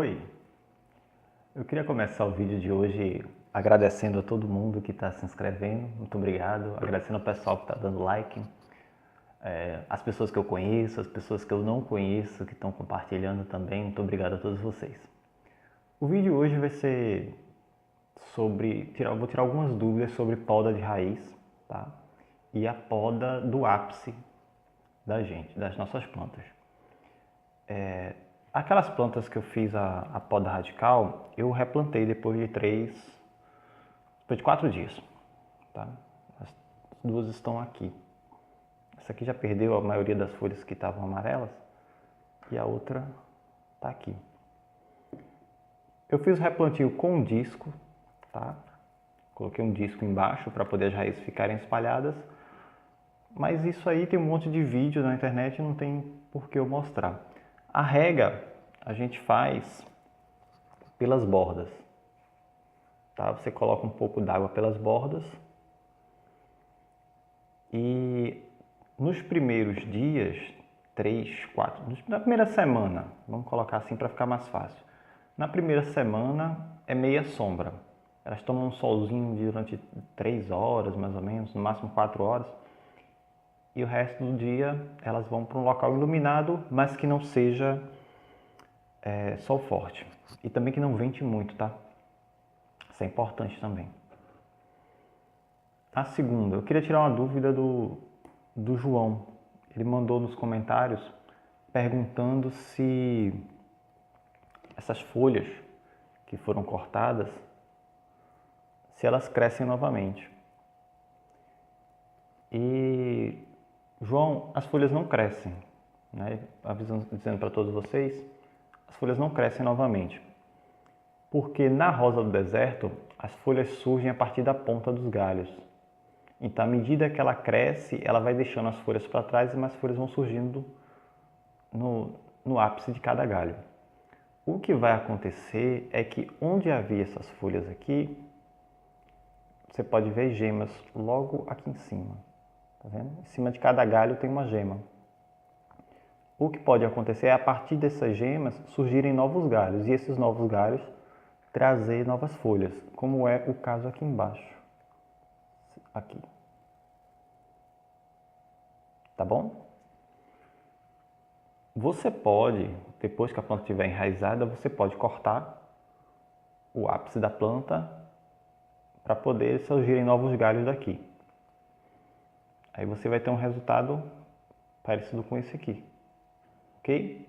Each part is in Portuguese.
Oi, eu queria começar o vídeo de hoje agradecendo a todo mundo que está se inscrevendo, muito obrigado, agradecendo ao pessoal que está dando like, as pessoas que eu conheço, as pessoas que eu não conheço, que estão compartilhando também, muito obrigado a todos vocês. O vídeo hoje vai ser sobre, vou tirar algumas dúvidas sobre poda de raiz, tá? E a poda do ápice da gente, das nossas plantas. Aquelas plantas que eu fiz a poda radical, eu replantei depois de 4 dias, tá? As duas estão aqui. Essa aqui já perdeu a maioria das folhas que estavam amarelas e a outra está aqui. Eu fiz o replantio com um disco, tá? Coloquei um disco embaixo para poder as raízes ficarem espalhadas, mas isso aí tem um monte de vídeo na internet e não tem por que eu mostrar. A rega a gente faz pelas bordas, tá? Você coloca um pouco d'água pelas bordas e nos primeiros dias, 3, 4, na primeira semana, vamos colocar assim para ficar mais fácil. Na primeira semana é meia sombra. Elas tomam um solzinho durante 3 horas, mais ou menos, no máximo 4 horas. E o resto do dia elas vão para um local iluminado, mas que não seja sol forte. E também que não vente muito, tá? Isso é importante também. A segunda, eu queria tirar uma dúvida do João. Ele mandou nos comentários perguntando se essas folhas que foram cortadas, se elas crescem novamente. E, João, as folhas não crescem, né? Dizendo para todos vocês, as folhas não crescem novamente. Porque na rosa do deserto, as folhas surgem a partir da ponta dos galhos. Então, à medida que ela cresce, ela vai deixando as folhas para trás e mais folhas vão surgindo no ápice de cada galho. O que vai acontecer é que onde havia essas folhas aqui, você pode ver gemas logo aqui em cima. Tá vendo? Em cima de cada galho tem uma gema. O que pode acontecer é a partir dessas gemas surgirem novos galhos e esses novos galhos trazer novas folhas, como é o caso aqui embaixo. Aqui. Tá bom? Você pode, depois que a planta estiver enraizada, você pode cortar o ápice da planta para poder surgirem novos galhos daqui. Aí você vai ter um resultado parecido com esse aqui. Ok?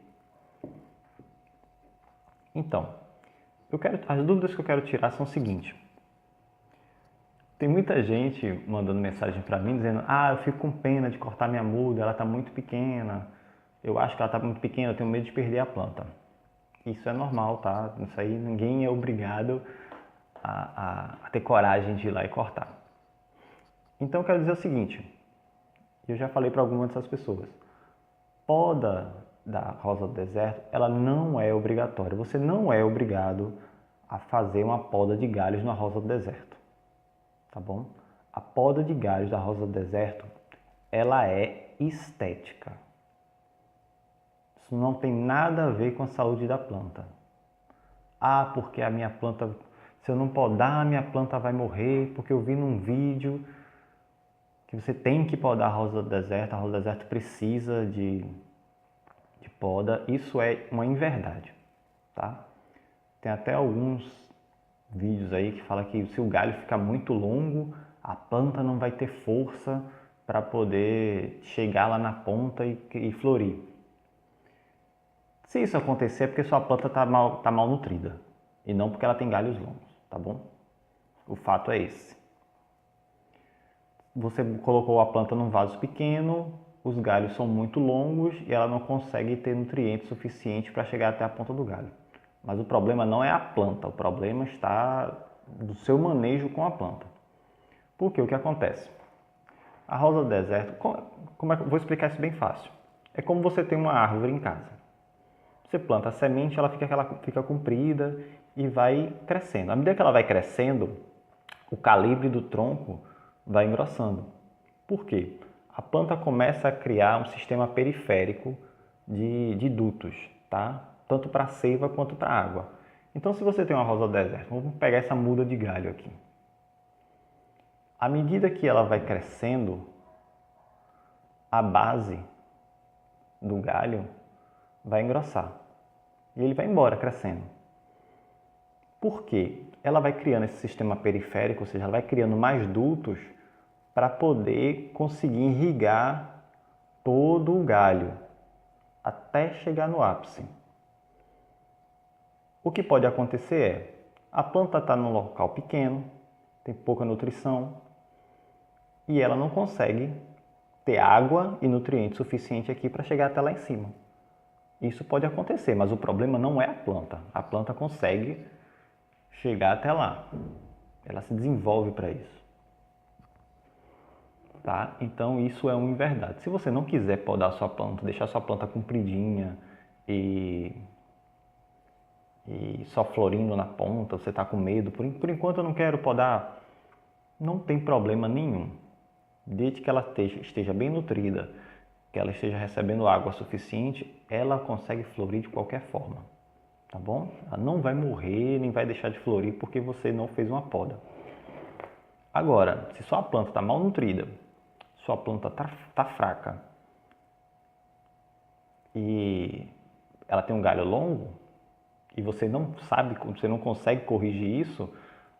Então, as dúvidas que eu quero tirar são o seguinte. Tem muita gente mandando mensagem para mim dizendo: eu fico com pena de cortar minha muda, ela está muito pequena. Eu acho que ela está muito pequena, eu tenho medo de perder a planta. Isso é normal, tá? Isso aí ninguém é obrigado a ter coragem de ir lá e cortar. Então eu quero dizer o seguinte, eu já falei para algumas dessas pessoas. Poda da rosa do deserto, ela não é obrigatória. Você não é obrigado a fazer uma poda de galhos na rosa do deserto. Tá bom? A poda de galhos da rosa do deserto, ela é estética. Isso não tem nada a ver com a saúde da planta. Porque a minha planta, se eu não podar, a minha planta vai morrer, porque eu vi num vídeo que você tem que podar a rosa do deserto precisa de poda. Isso é uma inverdade, tá? Tem até alguns vídeos aí que falam que se o galho ficar muito longo, a planta não vai ter força para poder chegar lá na ponta e florir. Se isso acontecer é porque sua planta está mal nutrida e não porque ela tem galhos longos, tá bom? O fato é esse. Você colocou a planta num vaso pequeno, os galhos são muito longos e ela não consegue ter nutrientes suficientes para chegar até a ponta do galho. Mas o problema não é a planta, o problema está do seu manejo com a planta. Porque o que acontece? A rosa do deserto, vou explicar isso bem fácil. É como você tem uma árvore em casa. Você planta a semente, ela fica comprida e vai crescendo. À medida que ela vai crescendo, o calibre do tronco vai engrossando. Por quê? A planta começa a criar um sistema periférico de dutos, tá? tanto para a seiva quanto para a água. Então, se você tem uma rosa deserta, vamos pegar essa muda de galho aqui. À medida que ela vai crescendo, a base do galho vai engrossar e ele vai embora crescendo. Por quê? Ela vai criando esse sistema periférico, ou seja, ela vai criando mais dutos para poder conseguir irrigar todo o galho até chegar no ápice. O que pode acontecer é, a planta está num local pequeno, tem pouca nutrição e ela não consegue ter água e nutriente suficiente aqui para chegar até lá em cima. Isso pode acontecer, mas o problema não é a planta. A planta consegue chegar até lá. Ela se desenvolve para isso. Tá? Então isso é uma inverdade. Se você não quiser podar a sua planta, deixar a sua planta compridinha e só florindo na ponta, você está com medo, por enquanto eu não quero podar, não tem problema nenhum. Desde que ela esteja bem nutrida, que ela esteja recebendo água suficiente, ela consegue florir de qualquer forma, tá bom? Ela não vai morrer, nem vai deixar de florir porque você não fez uma poda. Agora, se sua planta está mal nutrida, sua planta está fraca e ela tem um galho longo, e você não sabe, você não consegue corrigir isso,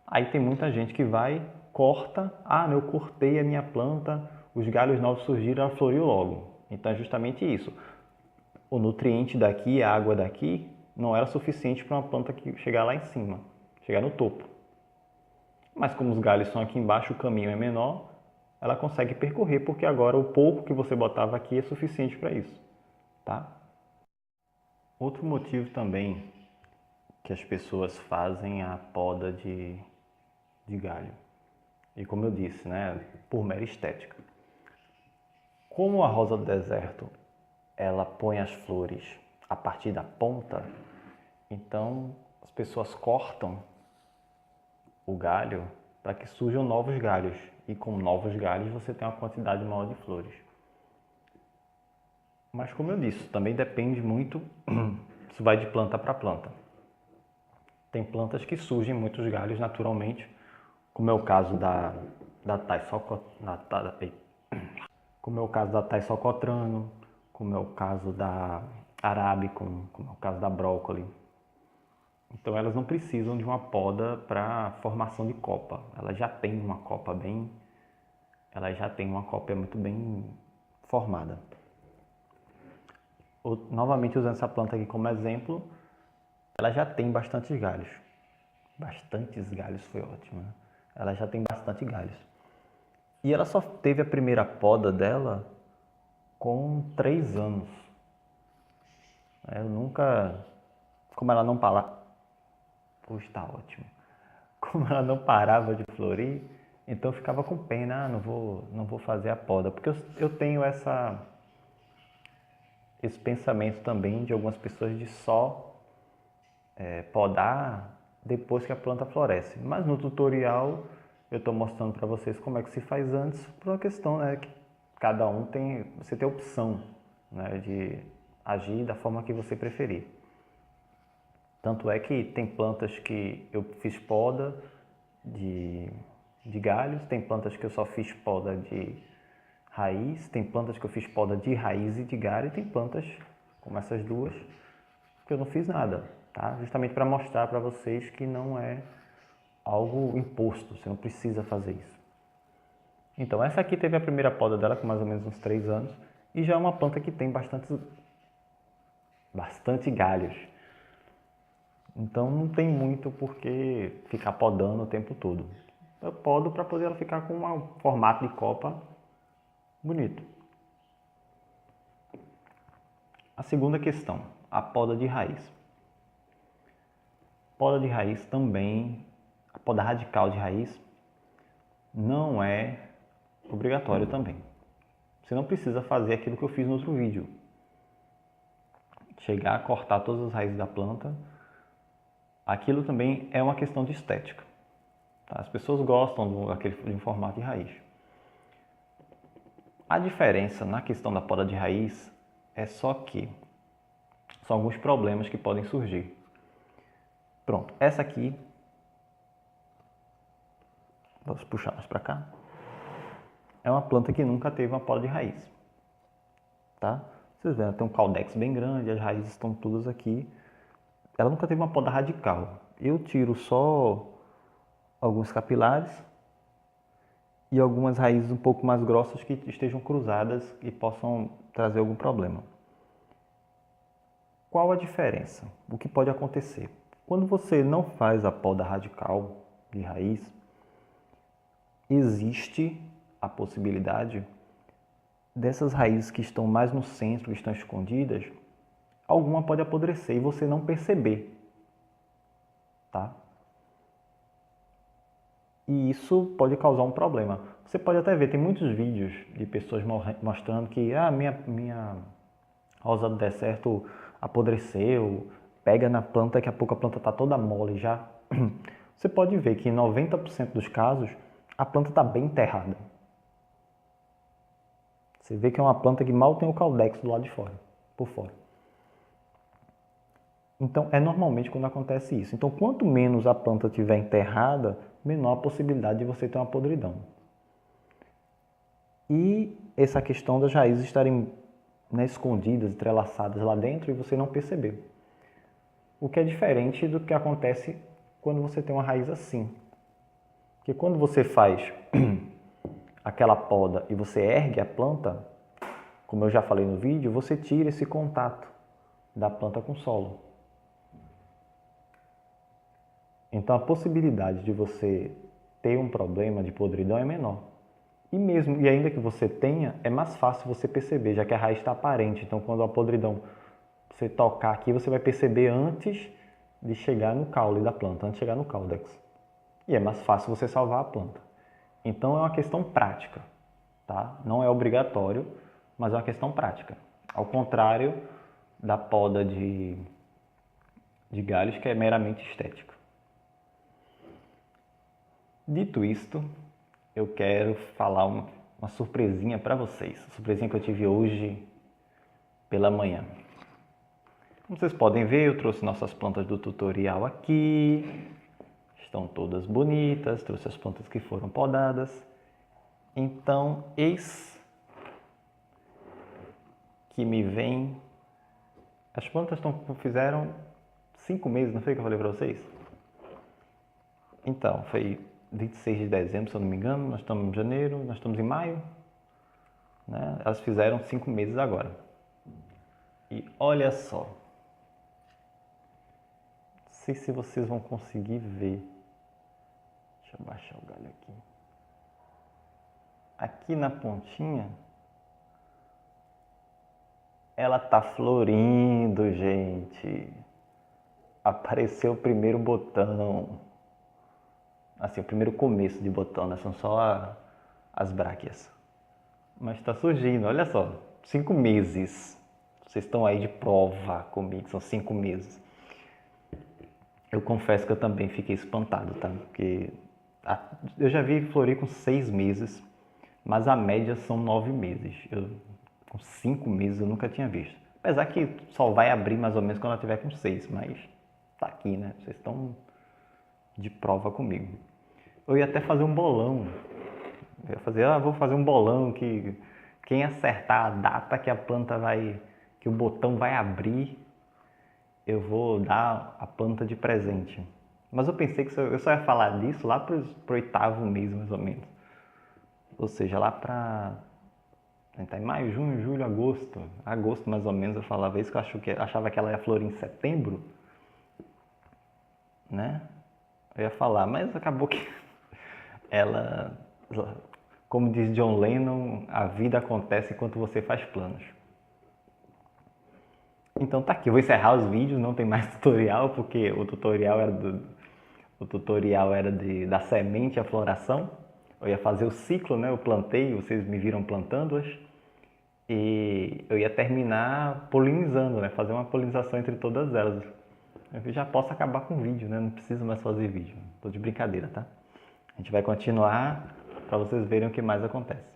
aí tem muita gente que vai, corta, eu cortei a minha planta, os galhos novos surgiram, ela floriu logo. Então é justamente isso. O nutriente daqui, a água daqui, não era suficiente para uma planta que chegar lá em cima, chegar no topo. Mas como os galhos são aqui embaixo, o caminho é menor, ela consegue percorrer, porque agora o pouco que você botava aqui é suficiente para isso, tá? Outro motivo também que as pessoas fazem a poda de galho. E como eu disse, né, por mera estética. Como a rosa do deserto, ela põe as flores a partir da ponta, então as pessoas cortam o galho para que surjam novos galhos. E com novos galhos você tem uma quantidade maior de flores. Mas como eu disse, também depende muito, isso vai de planta para planta. Tem plantas que surgem muitos galhos naturalmente, como é o caso da Thaissocotrano, como é o caso da Arabicum, como é o caso da brócoli. Então elas não precisam de uma poda para formação de copa. Elas já têm uma copa muito bem formada. Novamente usando essa planta aqui como exemplo, ela já tem bastantes galhos. Bastantes galhos foi ótimo, né? Ela já tem bastante galhos. E ela só teve a primeira poda dela com 3 anos. Eu nunca... Como ela não parava... Puxa, tá ótimo. Como ela não parava de florir, então eu ficava com pena, não vou fazer a poda. Porque eu tenho esse pensamento também de algumas pessoas de só podar depois que a planta floresce. Mas no tutorial eu estou mostrando para vocês como é que se faz antes, por uma questão, né, que cada um você tem a opção, né, de agir da forma que você preferir. Tanto é que tem plantas que eu fiz poda de galhos, tem plantas que eu só fiz poda de raiz, tem plantas que eu fiz poda de raiz e de galho, e tem plantas como essas duas que eu não fiz nada, tá? Justamente para mostrar para vocês que não é algo imposto, você não precisa fazer isso. Então essa aqui teve a primeira poda dela com mais ou menos uns 3 anos e já é uma planta que tem bastante galhos. Então não tem muito por que ficar podando o tempo todo. Eu podo para poder ela ficar com um formato de copa bonito. A segunda questão, a poda de raiz. Poda de raiz também, a poda radical de raiz não é obrigatório também. Você não precisa fazer aquilo que eu fiz no outro vídeo. Chegar a cortar todas as raízes da planta. Aquilo também é uma questão de estética. Tá? As pessoas gostam de um formato de raiz. A diferença na questão da poda de raiz é só que são alguns problemas que podem surgir. Pronto, essa aqui, vamos puxar mais para cá, é uma planta que nunca teve uma poda de raiz, tá? Vocês veem, ela tem um caudex bem grande, as raízes estão todas aqui. Ela nunca teve uma poda radical. Eu tiro só alguns capilares e algumas raízes um pouco mais grossas que estejam cruzadas e possam trazer algum problema. Qual a diferença? O que pode acontecer? Quando você não faz a poda radical de raiz, existe a possibilidade dessas raízes que estão mais no centro, que estão escondidas, alguma pode apodrecer e você não perceber, tá? E isso pode causar um problema. Você pode até ver, tem muitos vídeos de pessoas mostrando que minha rosa do deserto apodreceu, pega na planta, daqui a pouco a planta está toda mole já. Você pode ver que em 90% dos casos a planta está bem enterrada. Você vê que é uma planta que mal tem o caudex do lado de fora, por fora. Então, é normalmente quando acontece isso. Então, quanto menos a planta estiver enterrada, menor a possibilidade de você ter uma podridão. E essa questão das raízes estarem, né, escondidas, entrelaçadas lá dentro e você não perceber. O que é diferente do que acontece quando você tem uma raiz assim. Porque quando você faz aquela poda e você ergue a planta, como eu já falei no vídeo, você tira esse contato da planta com o solo. Então a possibilidade de você ter um problema de podridão é menor. E ainda que você tenha, é mais fácil você perceber, já que a raiz está aparente. Então quando a podridão você tocar aqui, você vai perceber antes de chegar no caule da planta, antes de chegar no caudex. E é mais fácil você salvar a planta. Então é uma questão prática, tá? Não é obrigatório, mas é uma questão prática. Ao contrário da poda de galhos, que é meramente estética. Dito isto, eu quero falar uma surpresinha para vocês. Uma surpresinha que eu tive hoje pela manhã. Como vocês podem ver, eu trouxe nossas plantas do tutorial aqui. Estão todas bonitas, trouxe as plantas que foram podadas. Então, eis que me vem... As plantas fizeram 5 meses, não foi o que eu falei para vocês? Então, foi 26 de dezembro, se eu não me engano, nós estamos em janeiro, nós estamos em maio, né? Elas fizeram 5 meses agora. E olha só, não sei se vocês vão conseguir ver. Deixa eu baixar o galho aqui. Aqui na pontinha, ela tá florindo, gente. Apareceu o primeiro botão. Assim, o primeiro começo de botão, né? São só as bráquias. Mas está surgindo, olha só, 5 meses. Vocês estão aí de prova comigo, são 5 meses. Eu confesso que eu também fiquei espantado, tá? Porque eu já vi florir com 6 meses, mas a média são 9 meses. Com 5 meses eu nunca tinha visto. Apesar que só vai abrir mais ou menos quando ela tiver com 6, mas tá aqui, né? Vocês estão de prova comigo. Eu ia até fazer um bolão. Eu ia fazer, vou fazer um bolão que quem acertar a data que a planta que o botão vai abrir, eu vou dar a planta de presente. Mas eu pensei que eu só ia falar disso lá pro 8º mês, mais ou menos. Ou seja, lá para... Tá em maio, junho, julho, agosto. Agosto, mais ou menos, eu falava isso, que eu achava que ela ia florir em setembro. Né? Eu ia falar, mas acabou que ela... Como diz John Lennon, a vida acontece enquanto você faz planos. Então tá aqui, eu vou encerrar os vídeos, não tem mais tutorial, porque o tutorial era da semente à floração. Eu ia fazer o ciclo, né? Eu plantei, vocês me viram plantando-as. E eu ia terminar polinizando, né? Fazer uma polinização entre todas elas. Eu já posso acabar com o vídeo, né? Não preciso mais fazer vídeo. Tô de brincadeira, tá? A gente vai continuar para vocês verem o que mais acontece.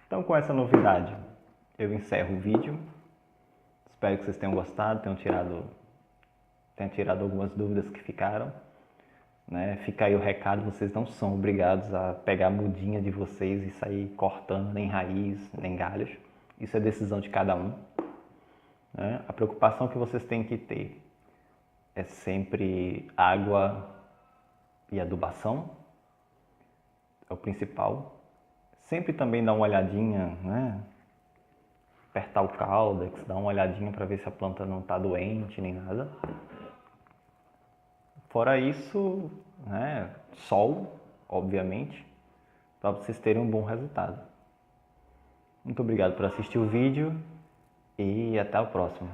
Então, com essa novidade, eu encerro o vídeo. Espero que vocês tenham gostado, tenham tirado algumas dúvidas que ficaram. Né? Fica aí o recado, vocês não são obrigados a pegar a mudinha de vocês e sair cortando nem raiz, nem galhos. Isso é decisão de cada um. Né? A preocupação que vocês têm que ter é sempre água e adubação, é o principal. Sempre também dar uma olhadinha, né? Apertar o caudex, dar uma olhadinha para ver se a planta não está doente nem nada. Fora isso, né? Sol, obviamente, para vocês terem um bom resultado. Muito obrigado por assistir o vídeo e até o próximo.